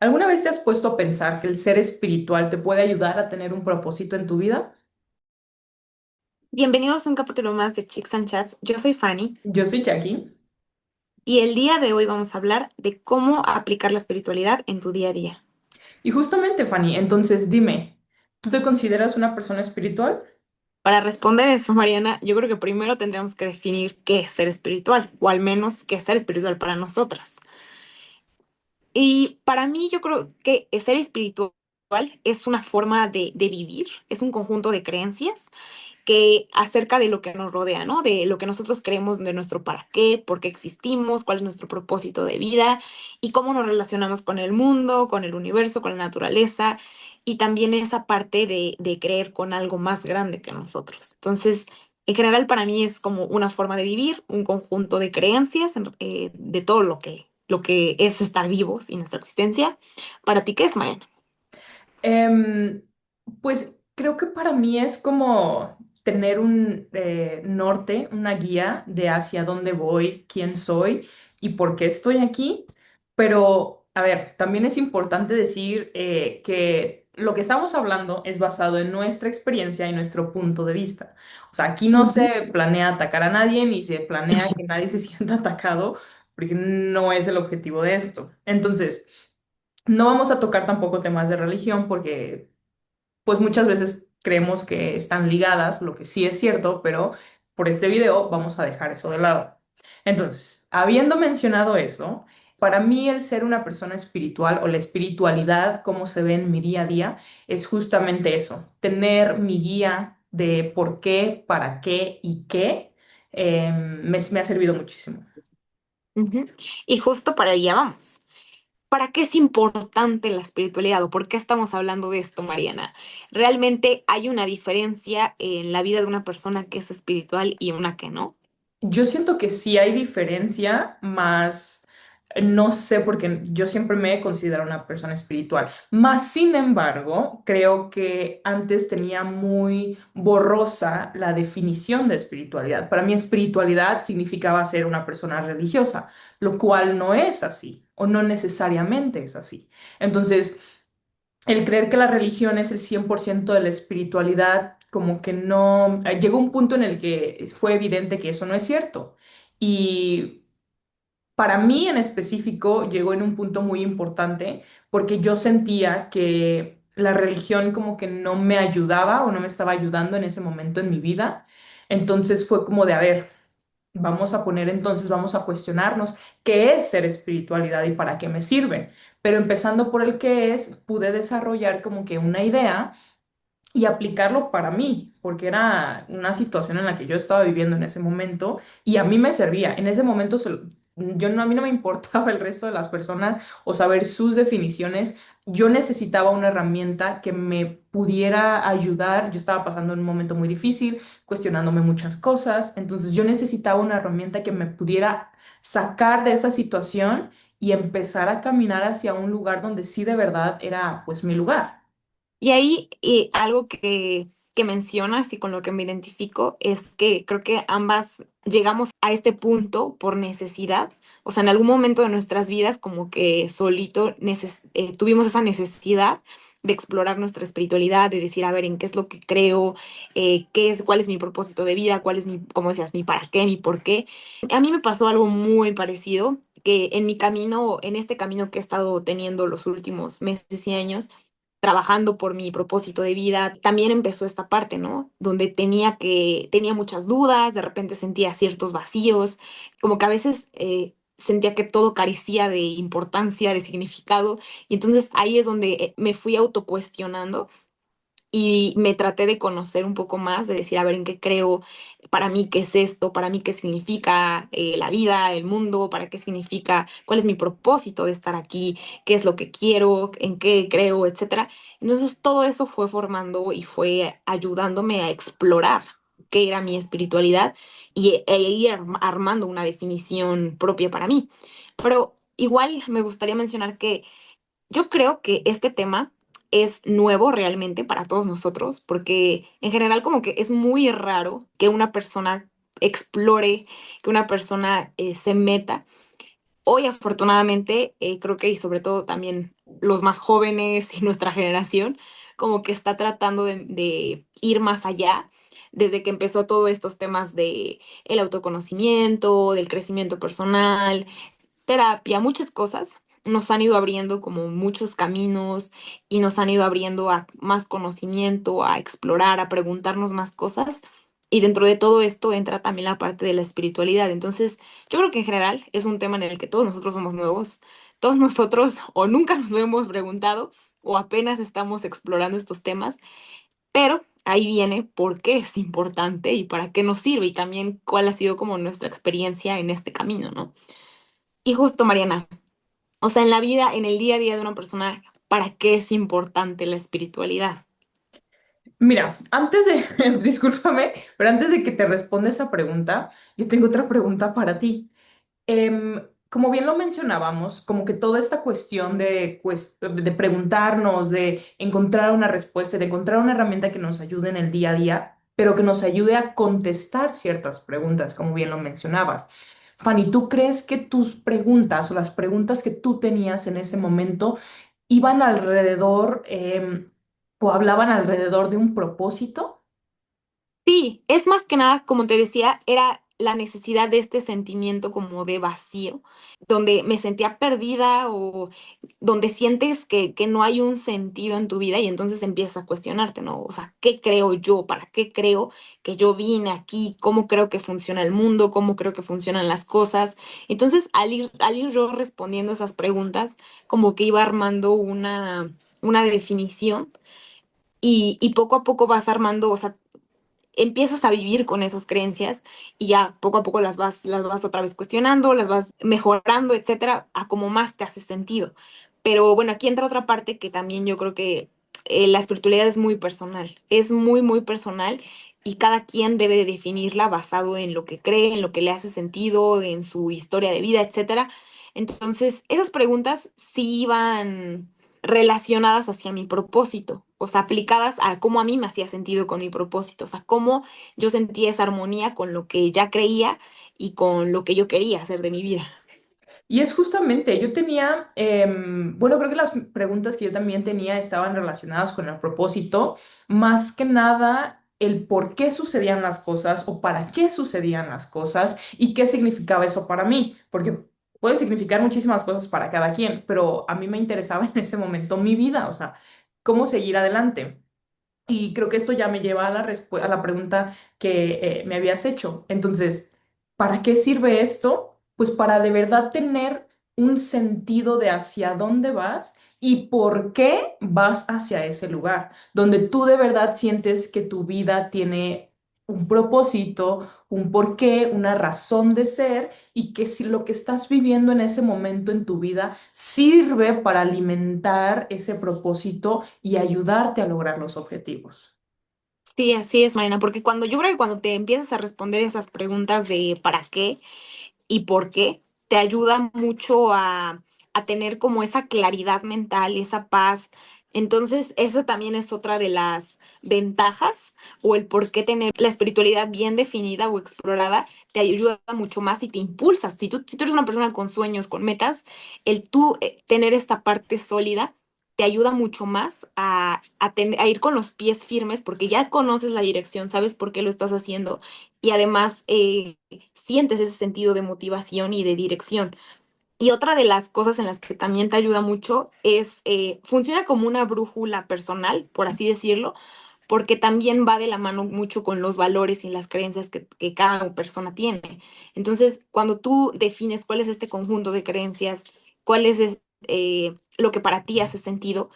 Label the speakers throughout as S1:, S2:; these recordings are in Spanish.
S1: ¿Alguna vez te has puesto a pensar que el ser espiritual te puede ayudar a tener un propósito en tu vida?
S2: Bienvenidos a un capítulo más de Chicks and Chats. Yo soy Fanny
S1: Yo soy Jackie.
S2: y el día de hoy vamos a hablar de cómo aplicar la espiritualidad en tu día a día.
S1: Y justamente, Fanny, entonces dime, ¿tú te consideras una persona espiritual?
S2: Para responder eso, Mariana, yo creo que primero tendríamos que definir qué es ser espiritual, o al menos qué es ser espiritual para nosotras. Y para mí yo creo que ser espiritual es una forma de vivir, es un conjunto de creencias que acerca de lo que nos rodea, ¿no? De lo que nosotros creemos de nuestro para qué, por qué existimos, cuál es nuestro propósito de vida y cómo nos relacionamos con el mundo, con el universo, con la naturaleza y también esa parte de creer con algo más grande que nosotros. Entonces, en general para mí es como una forma de vivir, un conjunto de creencias de todo lo que es estar vivos y nuestra existencia. ¿Para ti qué es, Mariana?
S1: Em, pues creo que para mí es como tener un norte, una guía de hacia dónde voy, quién soy y por qué estoy aquí. Pero, a ver, también es importante decir que lo que estamos hablando es basado en nuestra experiencia y nuestro punto de vista. O sea, aquí no
S2: Ujú.
S1: se planea atacar a nadie ni se planea que nadie se sienta atacado, porque no es el objetivo de esto. Entonces, no vamos a tocar tampoco temas de religión porque pues muchas veces creemos que están ligadas, lo que sí es cierto, pero por este video vamos a dejar eso de lado. Entonces, habiendo mencionado eso, para mí el ser una persona espiritual o la espiritualidad, como se ve en mi día a día, es justamente eso, tener mi guía de por qué, para qué y qué, me ha servido muchísimo.
S2: Ujú. Y justo para allá vamos. ¿Para qué es importante la espiritualidad o por qué estamos hablando de esto, Mariana? ¿Realmente hay una diferencia en la vida de una persona que es espiritual y una que no?
S1: Yo siento que sí hay diferencia, más no sé, porque yo siempre me he considerado una persona espiritual. Más sin embargo, creo que antes tenía muy borrosa la definición de espiritualidad. Para mí, espiritualidad significaba ser una persona religiosa, lo cual no es así, o no necesariamente es así. Entonces, el creer que la religión es el 100% de la espiritualidad, como que no, llegó un punto en el que fue evidente que eso no es cierto. Y para mí en específico llegó en un punto muy importante porque yo sentía que la religión como que no me ayudaba o no me estaba ayudando en ese momento en mi vida. Entonces fue como de, a ver, vamos a poner entonces, vamos a cuestionarnos qué es ser espiritualidad y para qué me sirve. Pero empezando por el qué es, pude desarrollar como que una idea y aplicarlo para mí, porque era una situación en la que yo estaba viviendo en ese momento y a mí me servía. En ese momento yo no, a mí no me importaba el resto de las personas o saber sus definiciones. Yo necesitaba una herramienta que me pudiera ayudar. Yo estaba pasando un momento muy difícil, cuestionándome muchas cosas, entonces yo necesitaba una herramienta que me pudiera sacar de esa situación y empezar a caminar hacia un lugar donde sí de verdad era pues mi lugar.
S2: Y ahí algo que mencionas y con lo que me identifico es que creo que ambas llegamos a este punto por necesidad. O sea, en algún momento de nuestras vidas como que solito tuvimos esa necesidad de explorar nuestra espiritualidad, de decir, a ver, en qué es lo que creo, cuál es mi propósito de vida, cuál es mi, como decías, mi para qué, mi por qué. A mí me pasó algo muy parecido, que en mi camino, en este camino que he estado teniendo los últimos meses y años, trabajando por mi propósito de vida, también empezó esta parte, ¿no? Donde tenía muchas dudas, de repente sentía ciertos vacíos, como que a veces sentía que todo carecía de importancia, de significado, y entonces ahí es donde me fui autocuestionando y me traté de conocer un poco más, de decir, a ver, ¿en qué creo? Para mí, ¿qué es esto? Para mí, ¿qué significa la vida, el mundo? ¿Para qué significa? ¿Cuál es mi propósito de estar aquí? ¿Qué es lo que quiero? ¿En qué creo? Etcétera. Entonces, todo eso fue formando y fue ayudándome a explorar qué era mi espiritualidad e ir armando una definición propia para mí. Pero igual me gustaría mencionar que yo creo que este tema es nuevo realmente para todos nosotros, porque en general como que es muy raro que una persona explore, que una persona se meta. Hoy, afortunadamente, creo que y sobre todo también los más jóvenes y nuestra generación, como que está tratando de ir más allá, desde que empezó todos estos temas de el autoconocimiento, del crecimiento personal, terapia, muchas cosas. Nos han ido abriendo como muchos caminos y nos han ido abriendo a más conocimiento, a explorar, a preguntarnos más cosas. Y dentro de todo esto entra también la parte de la espiritualidad. Entonces, yo creo que en general es un tema en el que todos nosotros somos nuevos. Todos nosotros o nunca nos lo hemos preguntado o apenas estamos explorando estos temas, pero ahí viene por qué es importante y para qué nos sirve y también cuál ha sido como nuestra experiencia en este camino, ¿no? Y justo, Mariana, o sea, en la vida, en el día a día de una persona, ¿para qué es importante la espiritualidad?
S1: Mira, antes de, discúlpame, pero antes de que te responda esa pregunta, yo tengo otra pregunta para ti. Como bien lo mencionábamos, como que toda esta cuestión de preguntarnos, de encontrar una respuesta, de encontrar una herramienta que nos ayude en el día a día, pero que nos ayude a contestar ciertas preguntas, como bien lo mencionabas. Fanny, ¿tú crees que tus preguntas o las preguntas que tú tenías en ese momento iban alrededor o hablaban alrededor de un propósito?
S2: Sí, es más que nada, como te decía, era la necesidad de este sentimiento como de vacío, donde me sentía perdida o donde sientes que no hay un sentido en tu vida y entonces empiezas a cuestionarte, ¿no? O sea, ¿qué creo yo? ¿Para qué creo que yo vine aquí? ¿Cómo creo que funciona el mundo? ¿Cómo creo que funcionan las cosas? Entonces, al ir yo respondiendo esas preguntas, como que iba armando una definición y poco a poco vas armando, o sea, empiezas a vivir con esas creencias y ya poco a poco las vas otra vez cuestionando, las vas mejorando, etcétera, a como más te hace sentido. Pero bueno, aquí entra otra parte que también yo creo que la espiritualidad es muy, muy personal y cada quien debe de definirla basado en lo que cree, en lo que le hace sentido, en su historia de vida, etcétera. Entonces, esas preguntas sí iban relacionadas hacia mi propósito, o sea, aplicadas a cómo a mí me hacía sentido con mi propósito, o sea, cómo yo sentía esa armonía con lo que ya creía y con lo que yo quería hacer de mi vida.
S1: Y es justamente, yo tenía, bueno, creo que las preguntas que yo también tenía estaban relacionadas con el propósito, más que nada el por qué sucedían las cosas o para qué sucedían las cosas y qué significaba eso para mí, porque puede significar muchísimas cosas para cada quien, pero a mí me interesaba en ese momento mi vida, o sea, cómo seguir adelante. Y creo que esto ya me lleva a a la pregunta que me habías hecho. Entonces, ¿para qué sirve esto? Pues para de verdad tener un sentido de hacia dónde vas y por qué vas hacia ese lugar, donde tú de verdad sientes que tu vida tiene un propósito, un porqué, una razón de ser y que si lo que estás viviendo en ese momento en tu vida sirve para alimentar ese propósito y ayudarte a lograr los objetivos.
S2: Sí, así es, Marina, porque cuando yo creo que cuando te empiezas a responder esas preguntas de para qué y por qué, te ayuda mucho a tener como esa claridad mental, esa paz. Entonces, eso también es otra de las ventajas o el por qué tener la espiritualidad bien definida o explorada te ayuda mucho más y te impulsas. Si tú eres una persona con sueños, con metas, el tú tener esta parte sólida te ayuda mucho más a ir con los pies firmes porque ya conoces la dirección, sabes por qué lo estás haciendo y además sientes ese sentido de motivación y de dirección. Y otra de las cosas en las que también te ayuda mucho es, funciona como una brújula personal, por así decirlo, porque también va de la mano mucho con los valores y las creencias que cada persona tiene. Entonces, cuando tú defines cuál es este conjunto de creencias, cuál es lo que para ti hace sentido,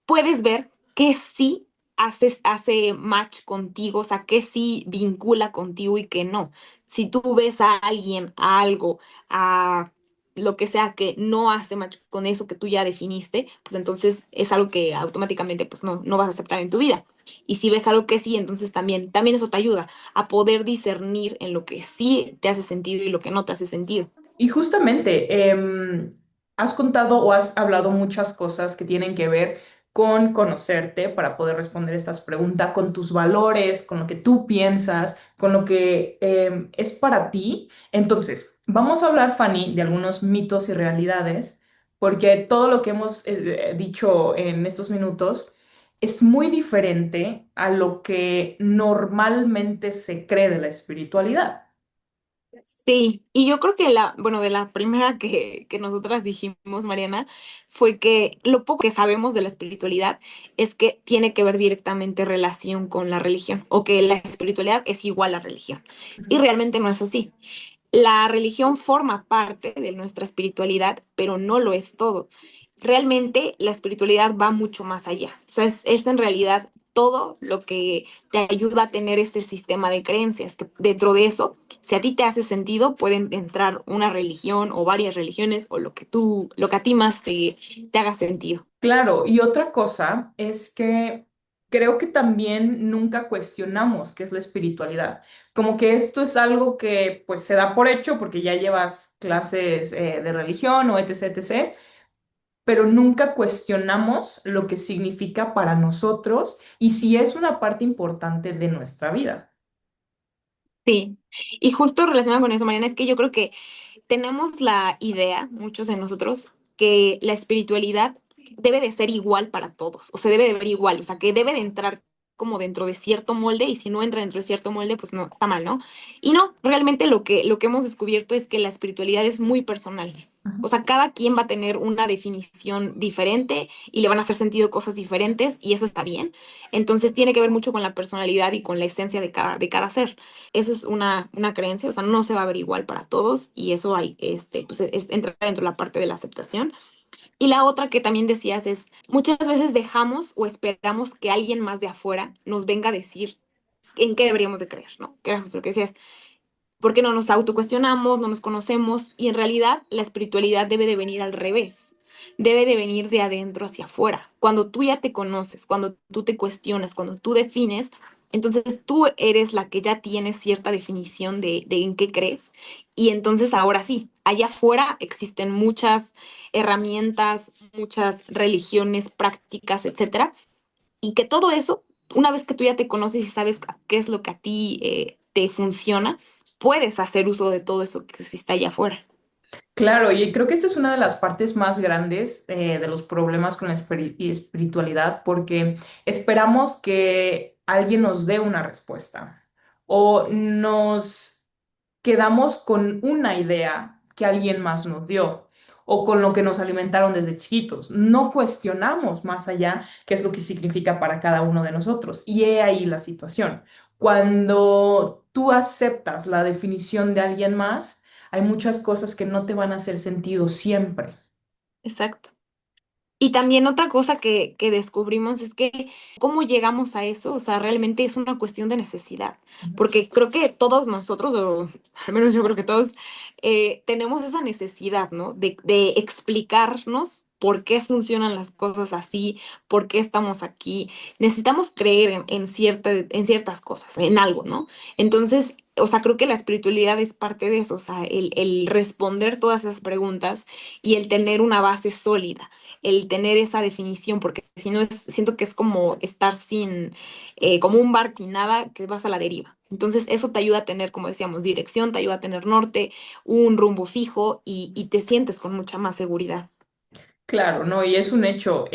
S2: puedes ver que sí hace match contigo, o sea, que sí vincula contigo y que no. Si tú ves a alguien, a algo, a lo que sea que no hace match con eso que tú ya definiste, pues entonces es algo que automáticamente pues no vas a aceptar en tu vida. Y si ves algo que sí, entonces también eso te ayuda a poder discernir en lo que sí te hace sentido y lo que no te hace sentido.
S1: Y justamente, has contado o has hablado muchas cosas que tienen que ver con conocerte para poder responder estas preguntas, con tus valores, con lo que tú piensas, con lo que es para ti. Entonces, Vamos a hablar, Fanny, de algunos mitos y realidades, porque todo lo que hemos dicho en estos minutos es muy diferente a lo que normalmente se cree de la espiritualidad.
S2: Sí, y yo creo que bueno, de la primera que nosotras dijimos, Mariana, fue que lo poco que sabemos de la espiritualidad es que tiene que ver directamente relación con la religión, o que la espiritualidad es igual a religión. Y realmente no es así. La religión forma parte de nuestra espiritualidad, pero no lo es todo. Realmente la espiritualidad va mucho más allá. O sea, es en realidad todo lo que te ayuda a tener este sistema de creencias, que dentro de eso, si a ti te hace sentido, pueden entrar una religión o varias religiones o lo que a ti más te haga sentido.
S1: Claro, y otra cosa es que creo que también nunca cuestionamos qué es la espiritualidad. Como que esto es algo que pues se da por hecho porque ya llevas clases de religión o etc, etc, pero nunca cuestionamos lo que significa para nosotros y si es una parte importante de nuestra vida.
S2: Sí, y justo relacionado con eso, Mariana, es que yo creo que tenemos la idea, muchos de nosotros, que la espiritualidad debe de ser igual para todos, o se debe de ver igual, o sea, que debe de entrar como dentro de cierto molde y si no entra dentro de cierto molde, pues no, está mal, ¿no? Y no, realmente lo que hemos descubierto es que la espiritualidad es muy personal. O
S1: Ujú.
S2: sea, cada quien va a tener una definición diferente y le van a hacer sentido cosas diferentes y eso está bien. Entonces tiene que ver mucho con la personalidad y con la esencia de cada ser. Eso es una creencia, o sea, no se va a ver igual para todos y eso hay, pues entra dentro de la parte de la aceptación. Y la otra que también decías es, muchas veces dejamos o esperamos que alguien más de afuera nos venga a decir en qué deberíamos de creer, ¿no? Que era justo lo que decías, porque no nos autocuestionamos, no nos conocemos y en realidad la espiritualidad debe de venir al revés. Debe de venir de adentro hacia afuera. Cuando tú ya te conoces, cuando tú te cuestionas, cuando tú defines, entonces tú eres la que ya tiene cierta definición de en qué crees. Y entonces ahora sí, allá afuera existen muchas herramientas, muchas religiones, prácticas, etcétera. Y que todo eso, una vez que tú ya te conoces y sabes qué es lo que a ti te funciona, puedes hacer uso de todo eso que existe allá afuera.
S1: Claro, y creo que esta es una de las partes más grandes de los problemas con la espiritualidad, porque esperamos que alguien nos dé una respuesta o nos quedamos con una idea que alguien más nos dio o con lo que nos alimentaron desde chiquitos. No cuestionamos más allá qué es lo que significa para cada uno de nosotros. Y he ahí la situación. Cuando tú aceptas la definición de alguien más, hay muchas cosas que no te van a hacer sentido siempre.
S2: Exacto. Y también otra cosa que descubrimos es que cómo llegamos a eso, o sea, realmente es una cuestión de necesidad, porque creo que todos nosotros, o al menos yo creo que todos, tenemos esa necesidad, ¿no? De explicarnos por qué funcionan las cosas así, por qué estamos aquí. Necesitamos creer en ciertas cosas, en algo, ¿no? Entonces, o sea, creo que la espiritualidad es parte de eso, o sea, el responder todas esas preguntas y el tener una base sólida el tener esa definición, porque si no siento que es como estar como un barco y nada, que vas a la deriva. Entonces eso te ayuda a tener, como decíamos, dirección, te ayuda a tener norte, un rumbo fijo y te sientes con mucha más seguridad.
S1: Claro, no, y es un hecho.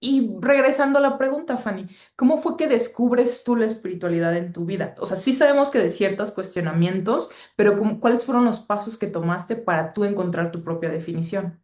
S1: Y regresando a la pregunta, Fanny, ¿cómo fue que descubres tú la espiritualidad en tu vida? O sea, sí sabemos que de ciertos cuestionamientos, pero ¿cuáles fueron los pasos que tomaste para tú encontrar tu propia definición?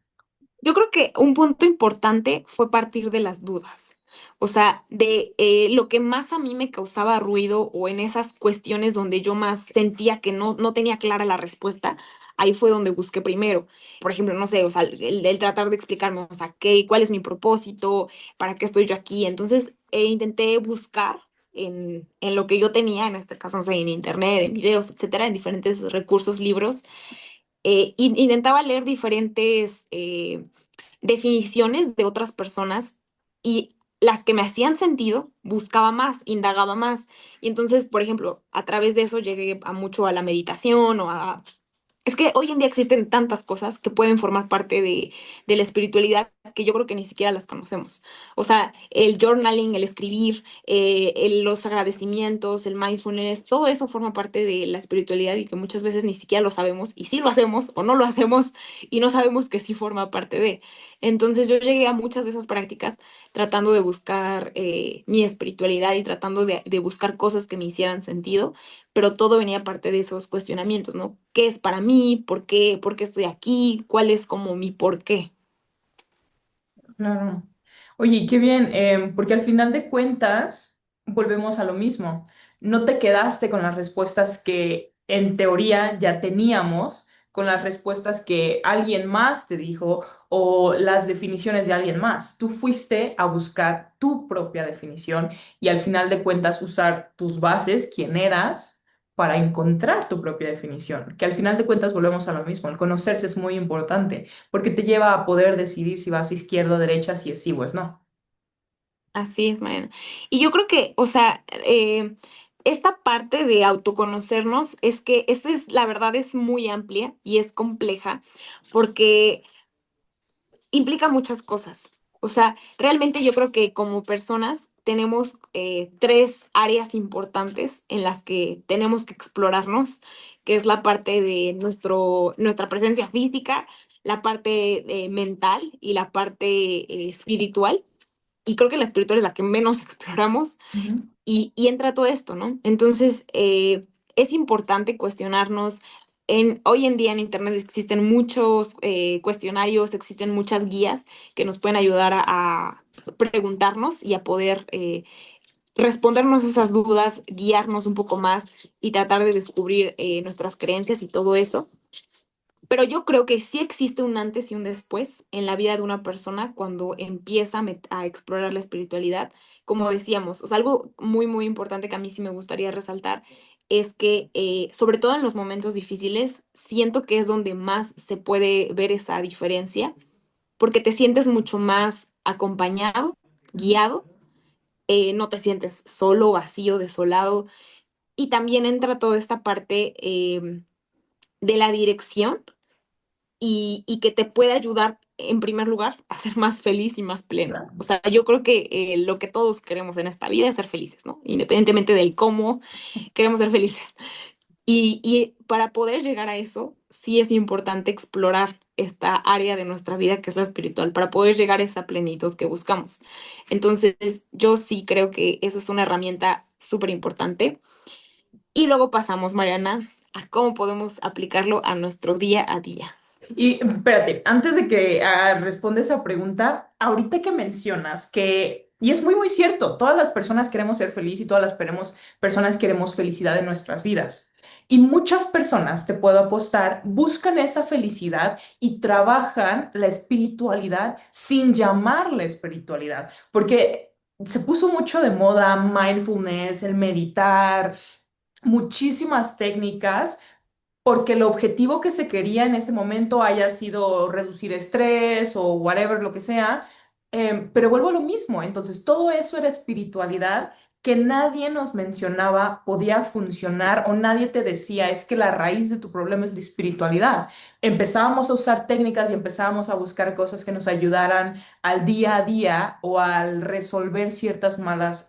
S2: Yo creo que un punto importante fue partir de las dudas. O sea, de lo que más a mí me causaba ruido o en esas cuestiones donde yo más sentía que no tenía clara la respuesta, ahí fue donde busqué primero. Por ejemplo, no sé, o sea, el tratar de explicarme, o sea, cuál es mi propósito, para qué estoy yo aquí. Entonces, intenté buscar en lo que yo tenía, en este caso, no sé, en internet, en videos, etcétera, en diferentes recursos, libros, intentaba leer diferentes definiciones de otras personas y las que me hacían sentido, buscaba más, indagaba más. Y entonces, por ejemplo, a través de eso llegué a mucho a la meditación o a Es que hoy en día existen tantas cosas que pueden formar parte de la espiritualidad que yo creo que ni siquiera las conocemos. O sea, el journaling, el escribir, los agradecimientos, el mindfulness, todo eso forma parte de la espiritualidad y que muchas veces ni siquiera lo sabemos y sí lo hacemos o no lo hacemos y no sabemos que sí forma parte de. Entonces yo llegué a muchas de esas prácticas tratando de buscar mi espiritualidad y tratando de buscar cosas que me hicieran sentido, pero todo venía parte de esos cuestionamientos, ¿no? ¿Qué es para mí? Por qué estoy aquí? ¿Cuál es como mi por qué?
S1: Claro. Oye, qué bien, porque al final de cuentas volvemos a lo mismo. No te quedaste con las respuestas que en teoría ya teníamos, con las respuestas que alguien más te dijo o las definiciones de alguien más. Tú fuiste a buscar tu propia definición y al final de cuentas usar tus bases, quién eras, para encontrar tu propia definición. Que al final de cuentas volvemos a lo mismo. El conocerse es muy importante porque te lleva a poder decidir si vas a izquierda o derecha, si es sí o es no.
S2: Así es, Mariana. Y yo creo que, o sea, esta parte de autoconocernos es que esta es, la verdad, es muy amplia y es compleja porque implica muchas cosas. O sea, realmente yo creo que como personas tenemos tres áreas importantes en las que tenemos que explorarnos, que es la parte de nuestra presencia física, la parte mental y la parte espiritual. Y creo que la espiritual es la que menos exploramos
S1: Ujú.
S2: y entra todo esto, ¿no? Entonces, es importante cuestionarnos. Hoy en día en Internet existen muchos cuestionarios, existen muchas guías que nos pueden ayudar a preguntarnos y a poder respondernos esas dudas, guiarnos un poco más y tratar de descubrir nuestras creencias y todo eso. Pero yo creo que sí existe un antes y un después en la vida de una persona cuando empieza a explorar la espiritualidad. Como decíamos, o sea, algo muy, muy importante que a mí sí me gustaría resaltar es que, sobre todo en los momentos difíciles, siento que es donde más se puede ver esa diferencia, porque te sientes mucho más acompañado, guiado, no te sientes solo, vacío, desolado, y también entra toda esta parte de la dirección y que te puede ayudar, en primer lugar, a ser más feliz y más pleno. O sea, yo creo que lo que todos queremos en esta vida es ser felices, ¿no? Independientemente del cómo queremos ser felices. Y para poder llegar a eso, sí es importante explorar esta área de nuestra vida que es la espiritual, para poder llegar a esa plenitud que buscamos. Entonces, yo sí creo que eso es una herramienta súper importante. Y luego pasamos, Mariana, a cómo podemos aplicarlo a nuestro día a día.
S1: Y espérate, antes de que responda esa pregunta, ahorita que mencionas que, y es muy, muy cierto, todas las personas queremos ser felices y todas las personas queremos felicidad en nuestras vidas. Y muchas personas, te puedo apostar, buscan esa felicidad y trabajan la espiritualidad sin llamarla espiritualidad, porque se puso mucho de moda mindfulness, el meditar, muchísimas técnicas porque el objetivo que se quería en ese momento haya sido reducir estrés o whatever, lo que sea, pero vuelvo a lo mismo, entonces todo eso era espiritualidad que nadie nos mencionaba podía funcionar o nadie te decía es que la raíz de tu problema es la espiritualidad. Empezábamos a usar técnicas y empezábamos a buscar cosas que nos ayudaran al día a día o al resolver ciertas malas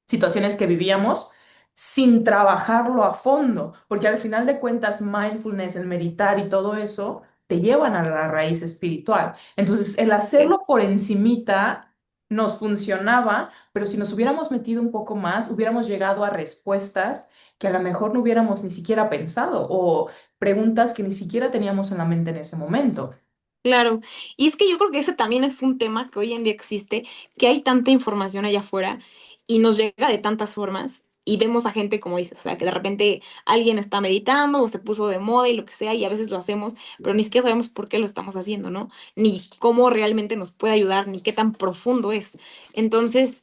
S1: situaciones que vivíamos sin trabajarlo a fondo, porque al final de cuentas mindfulness, el meditar y todo eso te llevan a la raíz espiritual. Entonces, el hacerlo
S2: Es,
S1: por encimita nos funcionaba, pero si nos hubiéramos metido un poco más, hubiéramos llegado a respuestas que a lo mejor no hubiéramos ni siquiera pensado o preguntas que ni siquiera teníamos en la mente en ese momento.
S2: claro, y es que yo creo que ese también es un tema que hoy en día existe, que hay tanta información allá afuera y nos llega de tantas formas y vemos a gente como dices, o sea, que de repente alguien está meditando o se puso de moda y lo que sea y a veces lo hacemos, pero ni siquiera sabemos por qué lo estamos haciendo, ¿no? Ni cómo realmente nos puede ayudar, ni qué tan profundo es. Entonces,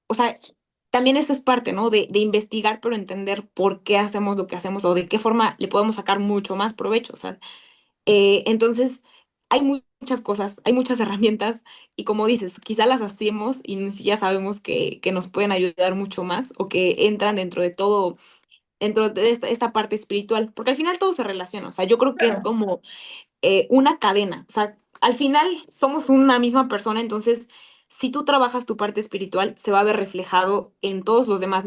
S2: o sea, también esta es parte, ¿no? De investigar, pero entender por qué hacemos lo que hacemos o de qué forma le podemos sacar mucho más provecho, o sea. Entonces, hay muchas cosas, hay muchas herramientas y como dices, quizá las hacemos y ni siquiera sabemos que nos pueden ayudar mucho más o que entran dentro de todo dentro de esta parte espiritual, porque al final todo se relaciona, o sea, yo creo que es
S1: Claro.
S2: como una cadena. O sea, al final somos una misma persona, entonces si tú trabajas tu parte espiritual, se va a ver reflejado en todos los demás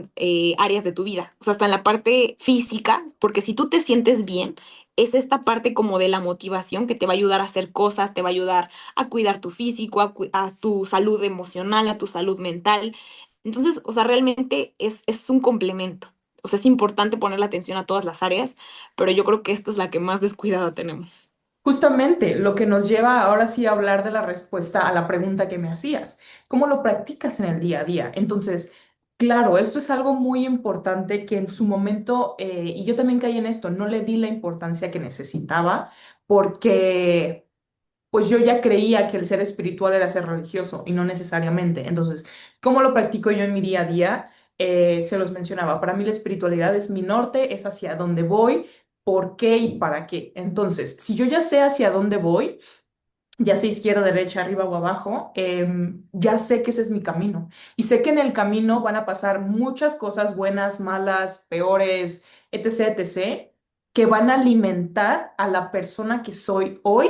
S2: áreas de tu vida. O sea, hasta en la parte física, porque si tú te sientes bien, es esta parte como de la motivación que te va a ayudar a hacer cosas, te va a ayudar a cuidar tu físico, a tu salud emocional, a tu salud mental. Entonces, o sea, realmente es un complemento. O sea, es importante poner la atención a todas las áreas, pero yo creo que esta es la que más descuidada tenemos.
S1: Justamente lo que nos lleva ahora sí a hablar de la respuesta a la pregunta que me hacías. ¿Cómo lo practicas en el día a día? Entonces, claro, esto es algo muy importante que en su momento, y yo también caí en esto, no le di la importancia que necesitaba porque pues yo ya creía que el ser espiritual era ser religioso y no necesariamente. Entonces, ¿cómo lo practico yo en mi día a día? Se los mencionaba, para mí la espiritualidad es mi norte, es hacia dónde voy, por qué y para qué. Entonces, si yo ya sé hacia dónde voy, ya sea izquierda, derecha, arriba o abajo, ya sé que ese es mi camino. Y sé que en el camino van a pasar muchas cosas buenas, malas, peores, etc., etc., que van a alimentar a la persona que soy hoy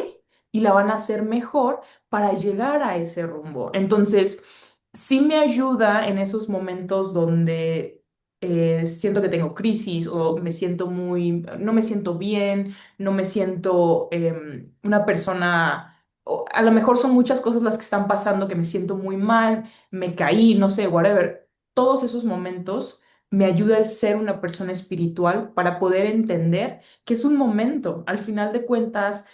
S1: y la van a hacer mejor para llegar a ese rumbo. Entonces, sí me ayuda en esos momentos donde siento que tengo crisis o me siento no me siento bien, no me siento una persona a lo mejor son muchas cosas las que están pasando, que me siento muy mal, me caí, no sé, whatever. Todos esos momentos me ayuda el ser una persona espiritual para poder entender que es un momento. Al final de cuentas,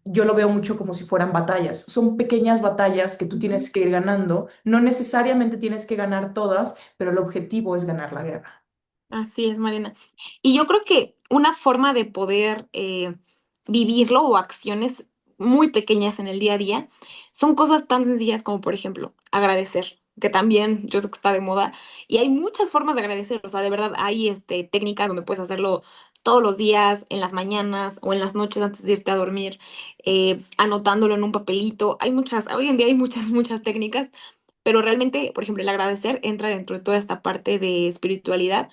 S1: yo lo veo mucho como si fueran batallas. Son pequeñas batallas que tú tienes que ir ganando. No necesariamente tienes que ganar todas, pero el objetivo es ganar la guerra.
S2: Así es, Mariana. Y yo creo que una forma de poder vivirlo o acciones muy pequeñas en el día a día son cosas tan sencillas como, por ejemplo, agradecer, que también yo sé que está de moda y hay muchas formas de agradecer, o sea, de verdad hay técnicas donde puedes hacerlo todos los días, en las mañanas o en las noches antes de irte a dormir, anotándolo en un papelito. Hay muchas, hoy en día hay muchas, muchas técnicas, pero realmente, por ejemplo, el agradecer entra dentro de toda esta parte de espiritualidad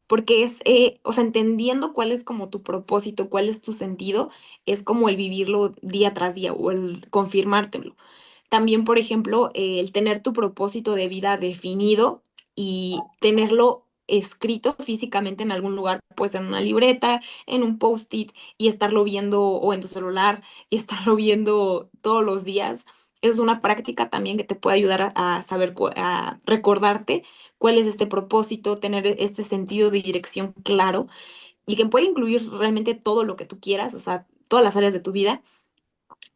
S2: porque es, o sea, entendiendo cuál es como tu propósito, cuál es tu sentido, es como el vivirlo día tras día o el confirmártelo. También, por ejemplo, el tener tu propósito de vida definido y tenerlo escrito físicamente en algún lugar, pues en una libreta, en un post-it y estarlo viendo o en tu celular y estarlo viendo todos los días. Es una práctica también que te puede ayudar a saber, a recordarte cuál es este propósito, tener este sentido de dirección claro y que puede incluir realmente todo lo que tú quieras, o sea, todas las áreas de tu vida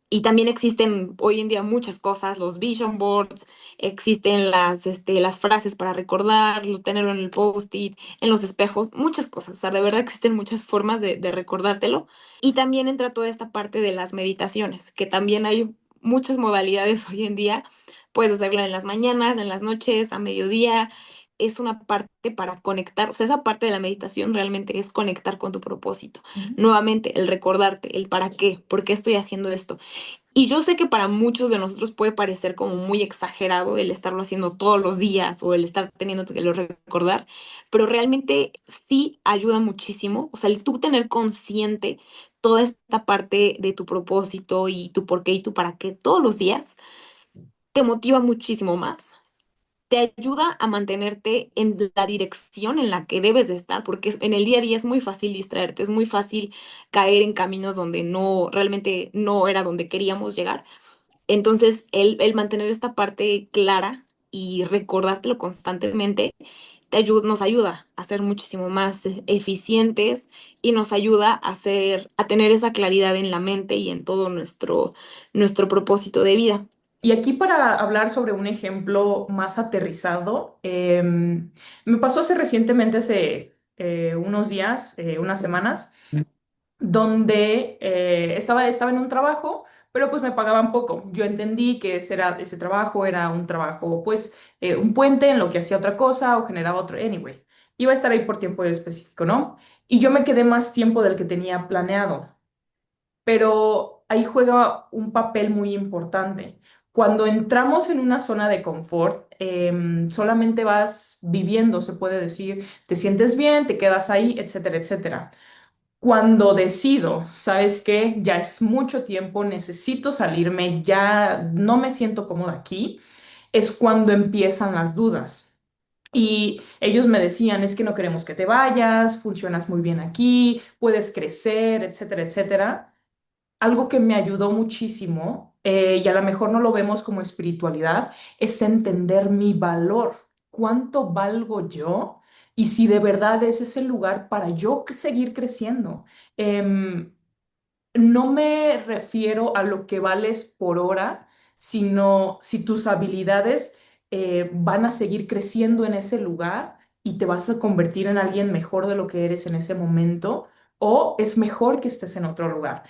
S2: y también existen hoy en día muchas cosas, los vision boards, existen las frases para recordarlo, tenerlo en el post-it, en los espejos, muchas cosas. O sea, de verdad existen muchas formas de recordártelo. Y también entra toda esta parte de las meditaciones, que también hay muchas modalidades hoy en día. Puedes hacerlo en las mañanas, en las noches, a mediodía. Es una parte para conectar, o sea, esa parte de la meditación realmente es conectar con tu propósito.
S1: Ujú.
S2: Nuevamente, el recordarte, el para qué, por qué estoy haciendo esto. Y yo sé que para muchos de nosotros puede parecer como muy exagerado el estarlo haciendo todos los días o el estar teniendo que lo recordar, pero realmente sí ayuda muchísimo. O sea, el tú tener consciente toda esta parte de tu propósito y tu por qué y tu para qué todos los días te motiva muchísimo más. Te ayuda a mantenerte en la dirección en la que debes de estar, porque en el día a día es muy fácil distraerte, es muy fácil caer en caminos donde no, realmente no era donde queríamos llegar. Entonces, el mantener esta parte clara y recordártelo constantemente nos ayuda a ser muchísimo más eficientes y nos ayuda a tener esa claridad en la mente y en todo nuestro propósito de vida.
S1: Y aquí para hablar sobre un ejemplo más aterrizado, me pasó hace recientemente, hace unos días, unas semanas, donde estaba en un trabajo, pero pues me pagaban poco. Yo entendí que ese trabajo era un trabajo, pues, un puente en lo que hacía otra cosa o generaba otro, anyway. Iba a estar ahí por tiempo específico, ¿no? Y yo me quedé más tiempo del que tenía planeado, pero ahí juega un papel muy importante. cuando entramos en una zona de confort, solamente vas viviendo, se puede decir, te sientes bien, te quedas ahí, etcétera, etcétera. Cuando decido, ¿sabes qué? Ya es mucho tiempo, necesito salirme, ya no me siento cómoda aquí, es cuando empiezan las dudas. Y ellos me decían, es que no queremos que te vayas, funcionas muy bien aquí, puedes crecer, etcétera, etcétera. Algo que me ayudó muchísimo, y a lo mejor no lo vemos como espiritualidad, es entender mi valor. ¿Cuánto valgo yo? Y si de verdad ese es el lugar para yo seguir creciendo. Em, no me refiero a lo que vales por hora, sino si tus habilidades van a seguir creciendo en ese lugar y te vas a convertir en alguien mejor de lo que eres en ese momento, o es mejor que estés en otro lugar.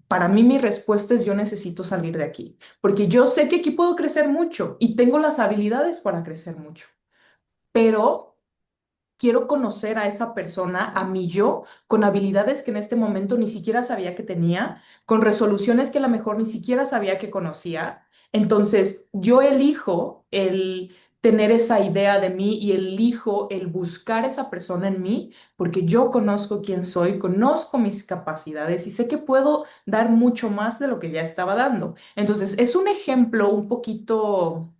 S1: Para mí mi respuesta es yo necesito salir de aquí, porque yo sé que aquí puedo crecer mucho y tengo las habilidades para crecer mucho, pero quiero conocer a esa persona, a mi yo, con habilidades que en este momento ni siquiera sabía que tenía, con resoluciones que a lo mejor ni siquiera sabía que conocía. Entonces, yo elijo el tener esa idea de mí y elijo el buscar esa persona en mí, porque yo conozco quién soy, conozco mis capacidades y sé que puedo dar mucho más de lo que ya estaba dando. Entonces, es un ejemplo un poquito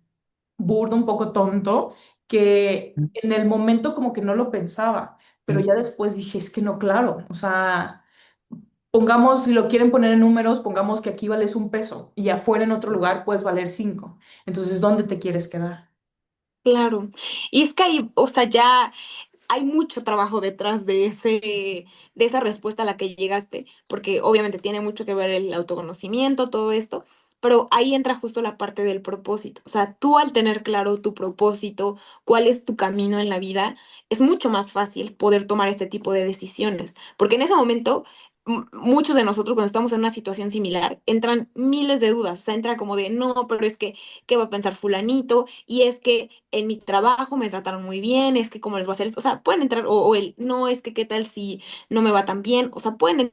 S1: burdo, un poco tonto, que en el momento como que no lo pensaba, pero ya después dije, es que no, claro, o sea, pongamos, si lo quieren poner en números, pongamos que aquí vales 1 peso y afuera en otro lugar puedes valer 5. Entonces, ¿dónde te quieres quedar?
S2: Claro. Y es que hay, o sea, ya hay mucho trabajo detrás de esa respuesta a la que llegaste, porque obviamente tiene mucho que ver el autoconocimiento, todo esto, pero ahí entra justo la parte del propósito. O sea, tú al tener claro tu propósito, cuál es tu camino en la vida, es mucho más fácil poder tomar este tipo de decisiones, porque en ese momento muchos de nosotros cuando estamos en una situación similar entran miles de dudas, o sea, entra como de, no, pero es que, ¿qué va a pensar fulanito? Y es que en mi trabajo me trataron muy bien, es que cómo les voy a hacer esto, o sea, pueden entrar, o el, no, es que qué tal si no me va tan bien, o sea, pueden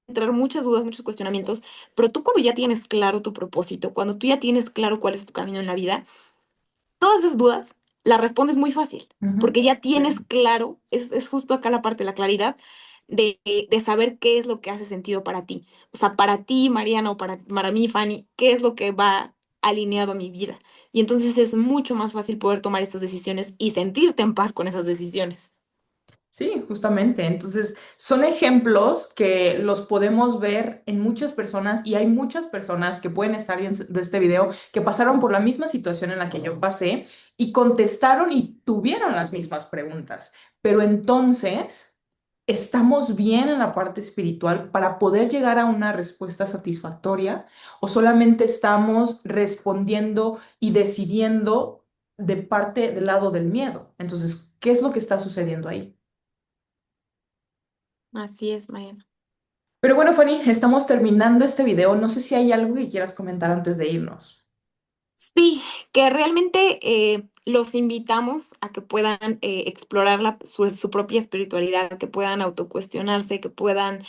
S2: entrar muchas dudas, muchos cuestionamientos, pero tú cuando ya tienes claro tu propósito, cuando tú ya tienes claro cuál es tu camino en la vida, todas esas dudas las respondes muy fácil,
S1: Ujú.
S2: porque ya tienes claro, es justo acá la parte de la claridad, de saber qué es lo que hace sentido para ti. O sea, para ti, Mariana, o para mí, Fanny, qué es lo que va alineado a mi vida. Y entonces es mucho más fácil poder tomar estas decisiones y sentirte en paz con esas decisiones.
S1: Sí, justamente. Entonces, son ejemplos que los podemos ver en muchas personas y hay muchas personas que pueden estar viendo este video que pasaron por la misma situación en la que yo pasé y contestaron y tuvieron las mismas preguntas. Pero entonces, ¿estamos bien en la parte espiritual para poder llegar a una respuesta satisfactoria o solamente estamos respondiendo y decidiendo de parte del lado del miedo? Entonces, ¿qué es lo que está sucediendo ahí?
S2: Así es, Mariana.
S1: Pero bueno, Fanny, estamos terminando este video. No sé si hay algo que quieras comentar antes de irnos.
S2: Sí, que realmente los invitamos a que puedan explorar su propia espiritualidad, que puedan autocuestionarse, que puedan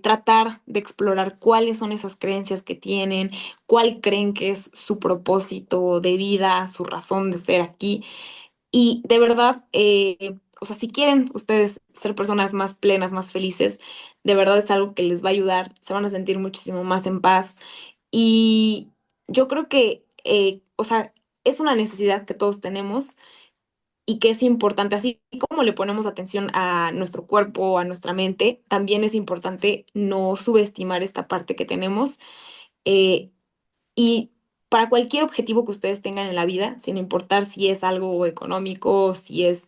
S2: tratar de explorar cuáles son esas creencias que tienen, cuál creen que es su propósito de vida, su razón de ser aquí. Y de verdad, o sea, si quieren ustedes ser personas más plenas, más felices, de verdad es algo que les va a ayudar, se van a sentir muchísimo más en paz. Y yo creo que, o sea, es una necesidad que todos tenemos y que es importante, así como le ponemos atención a nuestro cuerpo, a nuestra mente, también es importante no subestimar esta parte que tenemos. eh, y para cualquier objetivo que ustedes tengan en la vida, sin importar si es algo económico, si es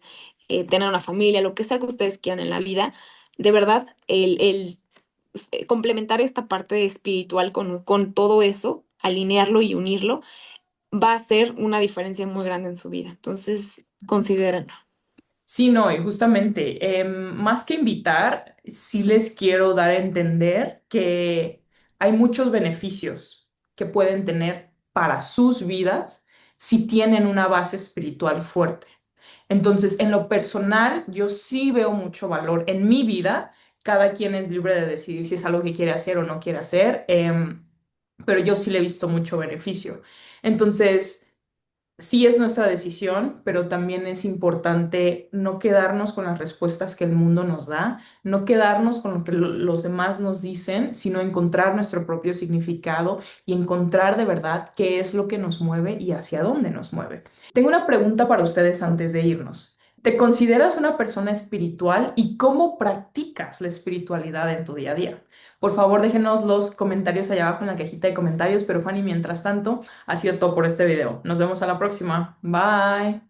S2: tener una familia, lo que sea que ustedes quieran en la vida, de verdad, complementar esta parte espiritual con todo eso, alinearlo y unirlo, va a hacer una diferencia muy grande en su vida. Entonces, considérenlo.
S1: Sí, no, y justamente, más que invitar, sí les quiero dar a entender que hay muchos beneficios que pueden tener para sus vidas si tienen una base espiritual fuerte. Entonces, en lo personal, yo sí veo mucho valor en mi vida. Cada quien es libre de decidir si es algo que quiere hacer o no quiere hacer. pero yo sí le he visto mucho beneficio. Entonces, sí es nuestra decisión, pero también es importante no quedarnos con las respuestas que el mundo nos da, no quedarnos con lo que los demás nos dicen, sino encontrar nuestro propio significado y encontrar de verdad qué es lo que nos mueve y hacia dónde nos mueve. Tengo una pregunta para ustedes antes de irnos. ¿Te consideras una persona espiritual y cómo practicas la espiritualidad en tu día a día? Por favor, déjenos los comentarios allá abajo en la cajita de comentarios, pero Fanny, mientras tanto, ha sido todo por este video. Nos vemos a la próxima. Bye.